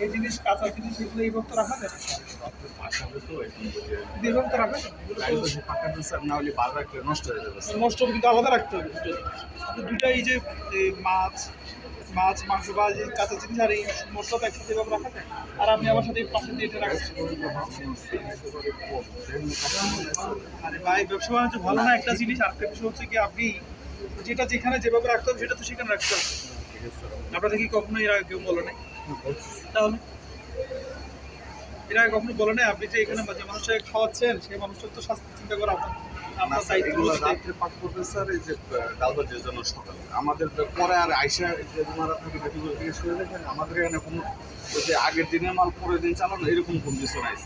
এই জিনিস কাঁচা জিনিস এগুলো এইভাবে তো রাখা যায় এইভাবে তো রাখা যায় নষ্ট হবে, কিন্তু আলাদা রাখতে হবে দুটো এই যে মাছ মাছ মাংস বা যে কাঁচা জিনিস আর এই মশলাটা একসাথে এভাবে রাখা যায়। আর আপনি আমার সাথে পাশে দিয়ে এটা রাখছেন। আরে ভাই, ব্যবসা বাণিজ্য ভালো না একটা জিনিস, আর একটা বিষয় হচ্ছে কি আপনি যেটা যেখানে যেভাবে রাখতে হবে সেটা তো সেখানে রাখতে হবে। আপনাদের কি কখনো এর আগে কেউ বলে নাই? তাহলে এর আগে কখনো বলে নাই আপনি যে এখানে যে মানুষকে খাওয়াচ্ছেন সেই মানুষটার তো স্বাস্থ্য চিন্তা করা আপনার দায়িত্ব। আমাদের পরে আর আইসা আমাদের এখানে কোনো ওই যে আগের দিনের মাল পরের দিন চালানো এরকম কোন কিছু নাই।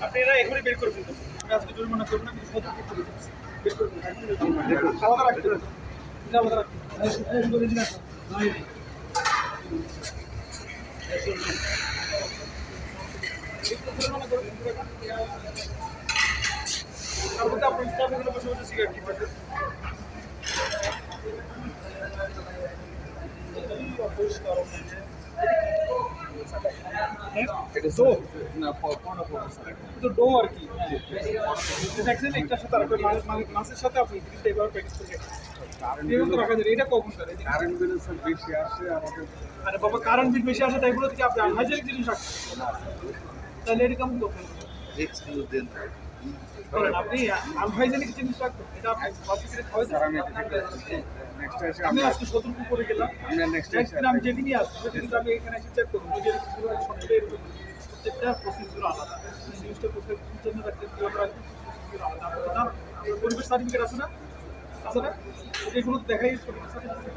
আপনি এরা এখনই বের করে ফেলতে আজকে জরিমানা করবেন না, কিন্তু বের করে আলাদা রাখতে হবে, আলাদা রাখতে হবে। মাছের সাথে আপনি এটা কখন বেশি আসে আমাদের। আরে বাবা, কারেন্ট বিল বেশি আসে তাই বলে কি আপনি আনহাইজেনিক জিনিস রাখছেন? তাহলে এটা কেমন করবেন? আপনি আনহাইজেনিক জিনিস রাখবেন, এটা আমি আজকে সতর্ক করে গেলাম। আমি যেদিনই আসবো সেদিন আমি এখানে এসে চেক করবো যে প্রত্যেকটা প্রসেসগুলো আলাদা, জিনিসটা কোথায় জন্য রাখতে আলাদা। পরিবেশ সার্টিফিকেট আছে না? আছে না? এগুলো দেখাই সার্টিফিকেট